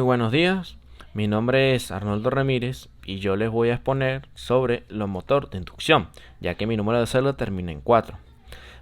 buenos días, mi nombre es Arnoldo Ramírez y yo les voy a exponer sobre los motores de inducción, ya que mi número de cédula termina en 4.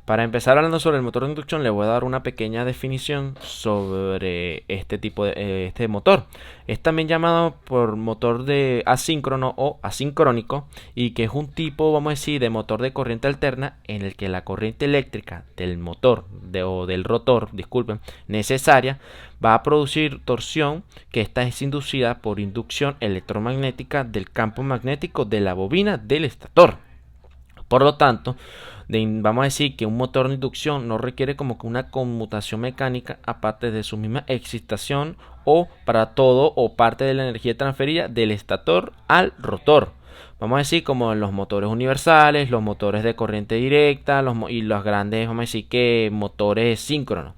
Para empezar hablando sobre el motor de inducción, le voy a dar una pequeña definición sobre este tipo de este motor. Es también llamado por motor de asíncrono o asincrónico y que es un tipo, vamos a decir, de motor de corriente alterna en el que la corriente eléctrica del motor o del rotor, disculpen, necesaria va a producir torsión que esta es inducida por inducción electromagnética del campo magnético de la bobina del estator. Por lo tanto, vamos a decir que un motor de inducción no requiere como que una conmutación mecánica aparte de su misma excitación o para todo o parte de la energía transferida del estator al rotor. Vamos a decir como en los motores universales, los motores de corriente directa y los grandes, vamos a decir que motores síncronos.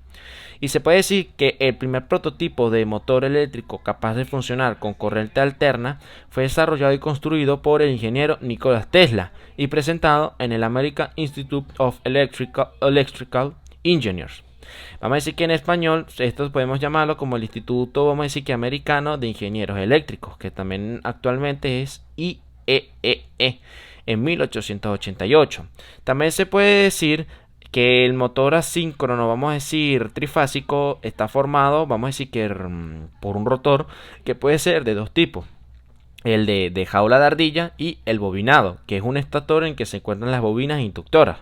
Y se puede decir que el primer prototipo de motor eléctrico capaz de funcionar con corriente alterna fue desarrollado y construido por el ingeniero Nikola Tesla y presentado en el American Institute of Electrical Engineers. Vamos a decir que en español esto podemos llamarlo como el Instituto, vamos a decir que americano de Ingenieros Eléctricos, que también actualmente es IEEE en 1888. También se puede decir que el motor asíncrono, vamos a decir trifásico, está formado, vamos a decir que por un rotor que puede ser de dos tipos. El de jaula de ardilla y el bobinado, que es un estator en que se encuentran las bobinas inductoras.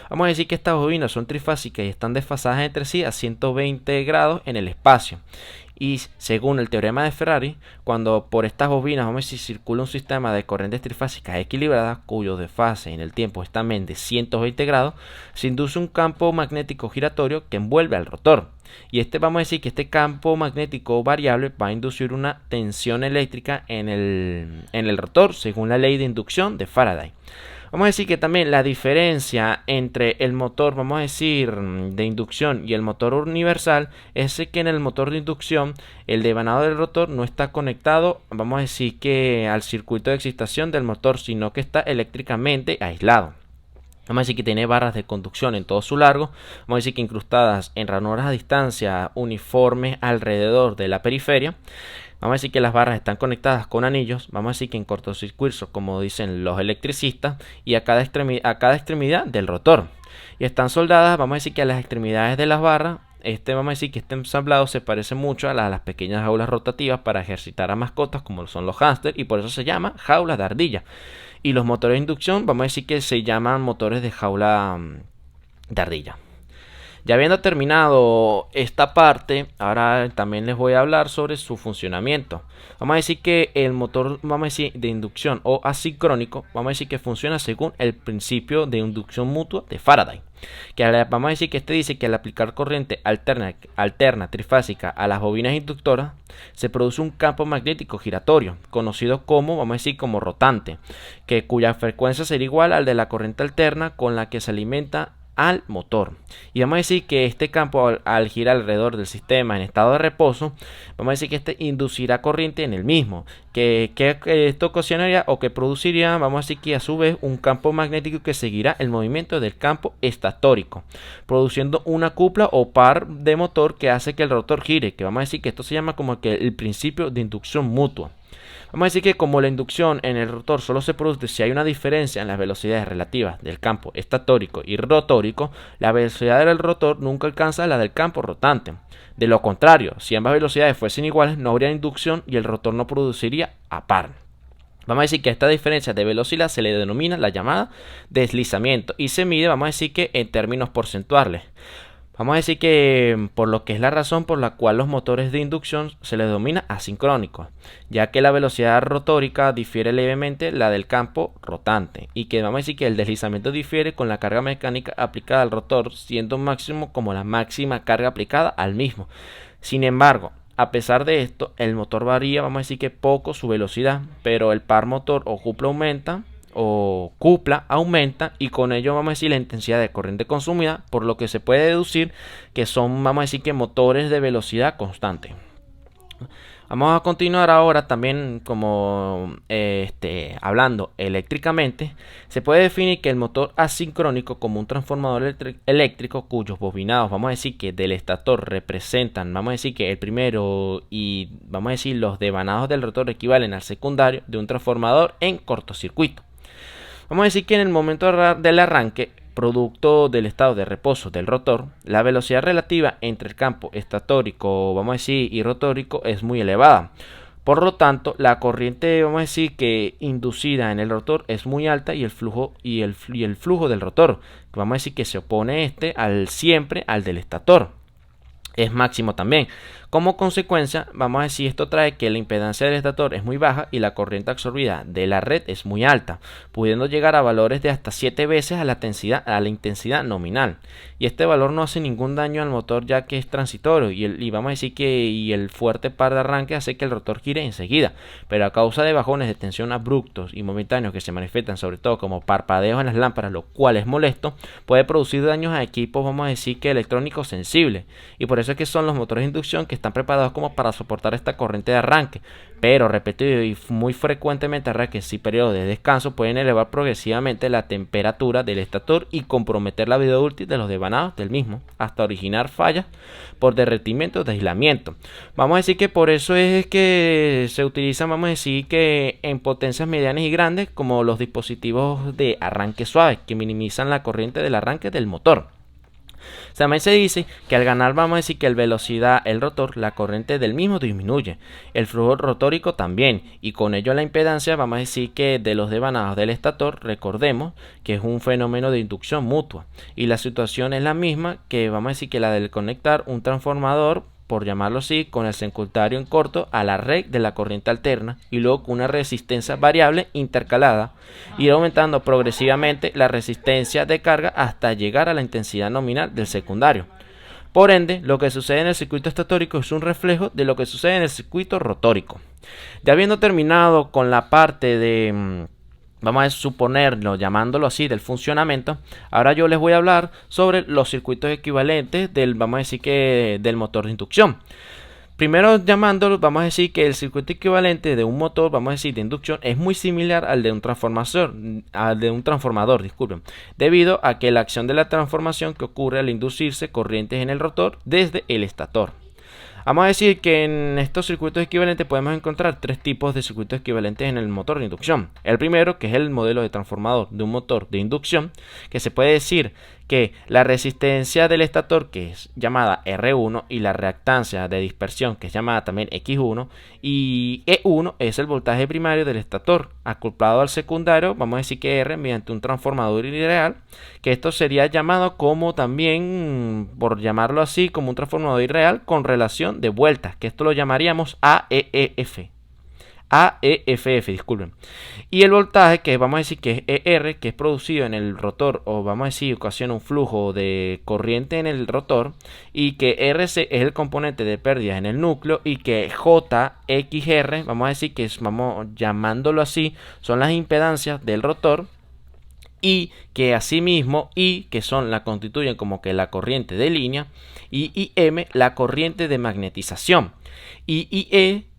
Vamos a decir que estas bobinas son trifásicas y están desfasadas entre sí a 120 grados en el espacio. Y según el teorema de Ferrari, cuando por estas bobinas vamos a decir circula un sistema de corrientes trifásicas equilibradas cuyos desfases en el tiempo están de 120 grados, se induce un campo magnético giratorio que envuelve al rotor. Y vamos a decir que este campo magnético variable va a inducir una tensión eléctrica en el rotor según la ley de inducción de Faraday. Vamos a decir que también la diferencia entre el motor, vamos a decir, de inducción y el motor universal es que en el motor de inducción el devanado del rotor no está conectado, vamos a decir que al circuito de excitación del motor, sino que está eléctricamente aislado. Vamos a decir que tiene barras de conducción en todo su largo, vamos a decir que incrustadas en ranuras a distancia uniformes alrededor de la periferia. Vamos a decir que las barras están conectadas con anillos, vamos a decir que en cortocircuito, como dicen los electricistas, y a cada extremidad del rotor. Y están soldadas, vamos a decir que a las extremidades de las barras, vamos a decir que este ensamblado se parece mucho a las pequeñas jaulas rotativas para ejercitar a mascotas como son los hámsters, y por eso se llama jaulas de ardilla. Y los motores de inducción, vamos a decir que se llaman motores de jaula de ardilla. Ya habiendo terminado esta parte, ahora también les voy a hablar sobre su funcionamiento. Vamos a decir que el motor, vamos a decir, de inducción o asincrónico, vamos a decir que funciona según el principio de inducción mutua de Faraday. Vamos a decir que dice que al aplicar corriente alterna trifásica a las bobinas inductoras, se produce un campo magnético giratorio, conocido como, vamos a decir, como rotante, cuya frecuencia será igual al de la corriente alterna con la que se alimenta al motor. Y vamos a decir que este campo al girar alrededor del sistema en estado de reposo, vamos a decir que inducirá corriente en el mismo, que esto ocasionaría o que produciría, vamos a decir que a su vez un campo magnético que seguirá el movimiento del campo estatórico, produciendo una cupla o par de motor que hace que el rotor gire, que vamos a decir que esto se llama como que el principio de inducción mutua. Vamos a decir que como la inducción en el rotor solo se produce si hay una diferencia en las velocidades relativas del campo estatórico y rotórico, la velocidad del rotor nunca alcanza la del campo rotante. De lo contrario, si ambas velocidades fuesen iguales, no habría inducción y el rotor no produciría a par. Vamos a decir que a esta diferencia de velocidad se le denomina la llamada deslizamiento y se mide, vamos a decir que en términos porcentuales. Vamos a decir que por lo que es la razón por la cual los motores de inducción se les denomina asincrónicos, ya que la velocidad rotórica difiere levemente la del campo rotante y que vamos a decir que el deslizamiento difiere con la carga mecánica aplicada al rotor, siendo máximo como la máxima carga aplicada al mismo. Sin embargo, a pesar de esto, el motor varía, vamos a decir que poco su velocidad, pero el par motor o cupla aumenta y con ello vamos a decir la intensidad de corriente consumida, por lo que se puede deducir que son, vamos a decir que motores de velocidad constante. Vamos a continuar ahora también como hablando eléctricamente. Se puede definir que el motor asincrónico como un transformador eléctrico cuyos bobinados, vamos a decir que del estator representan, vamos a decir que el primero y vamos a decir los devanados del rotor equivalen al secundario de un transformador en cortocircuito. Vamos a decir que en el momento del arranque, producto del estado de reposo del rotor, la velocidad relativa entre el campo estatórico, vamos a decir, y rotórico es muy elevada. Por lo tanto, la corriente, vamos a decir, que inducida en el rotor es muy alta y el flujo del rotor, vamos a decir que se opone siempre al del estator, es máximo también. Como consecuencia, vamos a decir, esto trae que la impedancia del estator es muy baja y la corriente absorbida de la red es muy alta, pudiendo llegar a valores de hasta 7 veces a la intensidad nominal. Y este valor no hace ningún daño al motor ya que es transitorio y vamos a decir que el fuerte par de arranque hace que el rotor gire enseguida, pero a causa de bajones de tensión abruptos y momentáneos que se manifiestan sobre todo como parpadeos en las lámparas, lo cual es molesto, puede producir daños a equipos, vamos a decir que electrónicos sensibles, y por eso es que son los motores de inducción que están preparados como para soportar esta corriente de arranque, pero repetido y muy frecuentemente arranques y periodos de descanso pueden elevar progresivamente la temperatura del estator y comprometer la vida útil de los devanados del mismo, hasta originar fallas por derretimiento de aislamiento. Vamos a decir que por eso es que se utilizan, vamos a decir que en potencias medianas y grandes como los dispositivos de arranque suave que minimizan la corriente del arranque del motor. También se dice que al ganar, vamos a decir que el velocidad el rotor, la corriente del mismo disminuye, el flujo rotórico también, y con ello la impedancia, vamos a decir que de los devanados del estator, recordemos que es un fenómeno de inducción mutua, y la situación es la misma que vamos a decir que la del conectar un transformador, por llamarlo así, con el secundario en corto a la red de la corriente alterna y luego con una resistencia variable intercalada, ir aumentando progresivamente la resistencia de carga hasta llegar a la intensidad nominal del secundario. Por ende, lo que sucede en el circuito estatórico es un reflejo de lo que sucede en el circuito rotórico. Ya habiendo terminado con la parte de vamos a suponerlo, llamándolo así, del funcionamiento, ahora yo les voy a hablar sobre los circuitos equivalentes vamos a decir que del motor de inducción. Primero llamándolo, vamos a decir que el circuito equivalente de un motor, vamos a decir de inducción, es muy similar al de un transformador, disculpen, debido a que la acción de la transformación que ocurre al inducirse corrientes en el rotor desde el estator. Vamos a decir que en estos circuitos equivalentes podemos encontrar tres tipos de circuitos equivalentes en el motor de inducción. El primero, que es el modelo de transformador de un motor de inducción, que se puede decir que la resistencia del estator, que es llamada R1, y la reactancia de dispersión, que es llamada también X1, y E1 es el voltaje primario del estator, acoplado al secundario, vamos a decir que R, mediante un transformador irreal, que esto sería llamado como también, por llamarlo así, como un transformador irreal con relación de vueltas, que esto lo llamaríamos AEF, disculpen. Y el voltaje, que vamos a decir que es ER, que es producido en el rotor, o vamos a decir ocasiona un flujo de corriente en el rotor, y que RC es el componente de pérdidas en el núcleo, y que JXR, vamos a decir que vamos llamándolo así, son las impedancias del rotor, y que asimismo que son la constituyen como que la corriente de línea, y IM la corriente de magnetización, y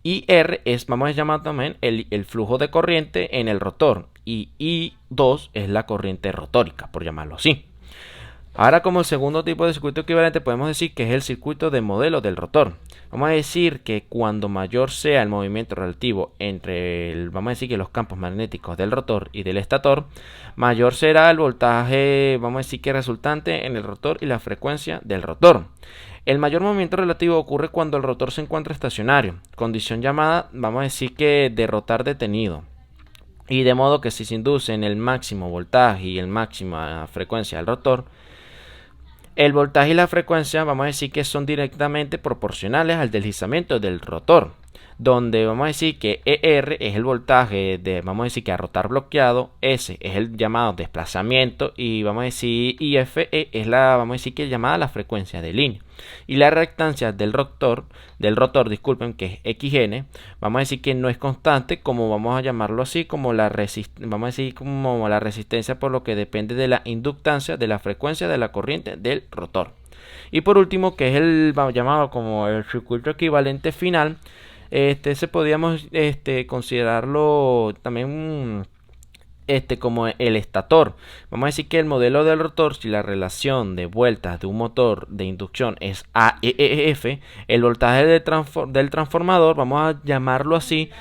IR es, vamos a llamar también el flujo de corriente en el rotor, y I2 es la corriente rotórica, por llamarlo así. Ahora, como el segundo tipo de circuito equivalente, podemos decir que es el circuito de modelo del rotor. Vamos a decir que cuando mayor sea el movimiento relativo entre vamos a decir que los campos magnéticos del rotor y del estator, mayor será el voltaje, vamos a decir que resultante en el rotor y la frecuencia del rotor. El mayor movimiento relativo ocurre cuando el rotor se encuentra estacionario, condición llamada, vamos a decir que de rotar detenido. Y de modo que si se induce en el máximo voltaje y el máxima frecuencia del rotor, el voltaje y la frecuencia vamos a decir que son directamente proporcionales al deslizamiento del rotor, donde vamos a decir que ER es el voltaje vamos a decir que a rotar bloqueado, S es el llamado desplazamiento y vamos a decir IFE es vamos a decir que llamada la frecuencia de línea. Y la reactancia del rotor, disculpen, que es XN, vamos a decir que no es constante, como vamos a llamarlo así, como vamos a decir como la resistencia, por lo que depende de la inductancia de la frecuencia de la corriente del rotor. Y por último, que es el llamado como el circuito equivalente final, Se podríamos considerarlo también como el estator. Vamos a decir que el modelo del rotor, si la relación de vueltas de un motor de inducción es AEF, el voltaje del transformador, vamos a llamarlo así.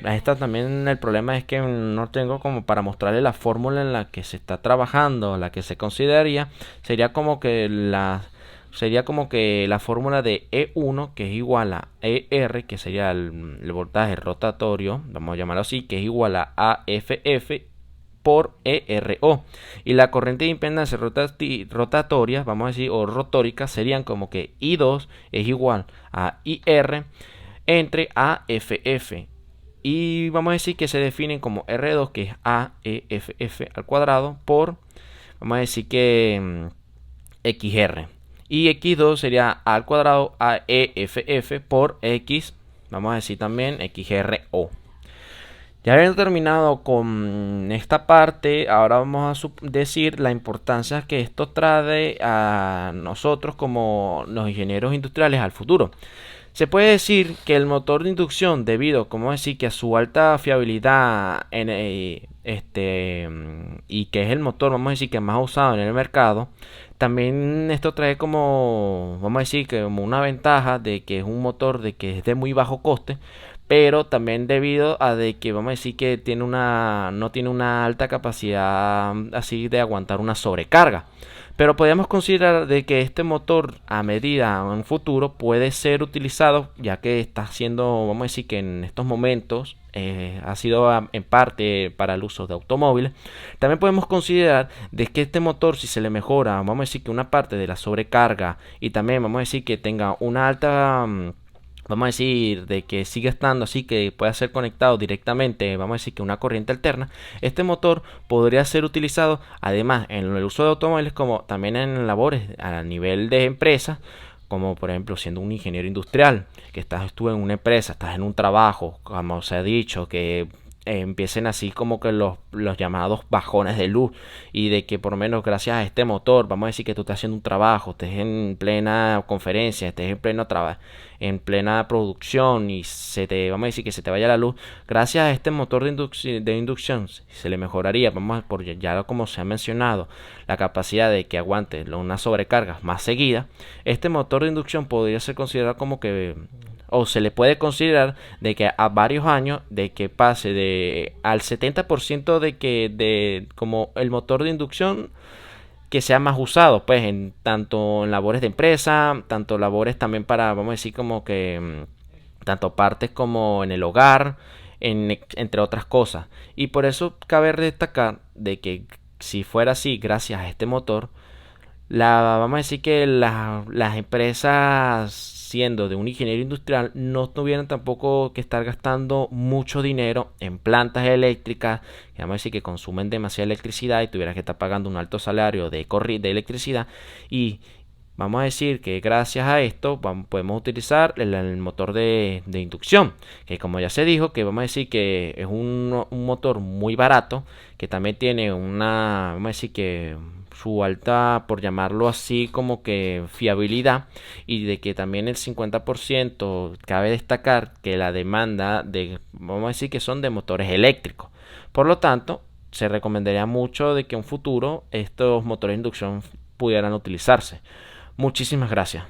Esta también el problema es que no tengo como para mostrarle la fórmula en la que se está trabajando, la que se consideraría. Sería como que la fórmula de E1, que es igual a ER, que sería el voltaje rotatorio, vamos a llamarlo así, que es igual a AFF por ERO. Y la corriente de impedancia rotatoria, vamos a decir, o rotórica, serían como que I2 es igual a IR entre AFF. Y vamos a decir que se definen como R2, que es AEFF al cuadrado, por, vamos a decir que XR. Y X2 sería A al cuadrado AEFF por X, vamos a decir también XRO. Ya habiendo terminado con esta parte, ahora vamos a decir la importancia que esto trae a nosotros como los ingenieros industriales al futuro. Se puede decir que el motor de inducción, debido, como decir, que a su alta fiabilidad y que es el motor, vamos a decir, que más usado en el mercado, también esto trae como, vamos a decir, que como una ventaja de que es un motor de que es de muy bajo coste, pero también debido a de que vamos a decir que no tiene una alta capacidad así de aguantar una sobrecarga. Pero podemos considerar de que este motor a medida en un futuro puede ser utilizado, ya que está siendo, vamos a decir que en estos momentos ha sido en parte para el uso de automóviles. También podemos considerar de que este motor, si se le mejora, vamos a decir que una parte de la sobrecarga, y también vamos a decir que tenga una alta vamos a decir de que sigue estando así, que pueda ser conectado directamente, vamos a decir que una corriente alterna, este motor podría ser utilizado además en el uso de automóviles como también en labores a nivel de empresa, como por ejemplo siendo un ingeniero industrial, que estuve en una empresa, estás en un trabajo, como se ha dicho, que empiecen así como que los llamados bajones de luz, y de que por lo menos gracias a este motor, vamos a decir que tú estás haciendo un trabajo, estés en plena conferencia, estés en plena producción y vamos a decir que se te vaya la luz, gracias a este motor de inducción se le mejoraría, vamos a, por ya como se ha mencionado, la capacidad de que aguante una sobrecarga más seguida. Este motor de inducción podría ser considerado como que, o se le puede considerar de que a varios años de que pase de al 70% de como el motor de inducción que sea más usado, pues en tanto en labores de empresa, tanto labores también para, vamos a decir, como que tanto partes como en el hogar, entre otras cosas. Y por eso cabe destacar de que si fuera así, gracias a este motor, vamos a decir que las empresas, siendo de un ingeniero industrial, no tuvieran tampoco que estar gastando mucho dinero en plantas eléctricas, que vamos a decir que consumen demasiada electricidad, y tuvieran que estar pagando un alto salario de electricidad. Y vamos a decir que gracias a esto podemos utilizar el motor de inducción, que como ya se dijo, que vamos a decir que es un motor muy barato, que también tiene vamos a decir que su alta, por llamarlo así, como que fiabilidad, y de que también el 50% cabe destacar que la demanda vamos a decir que son de motores eléctricos. Por lo tanto, se recomendaría mucho de que en un futuro estos motores de inducción pudieran utilizarse. Muchísimas gracias.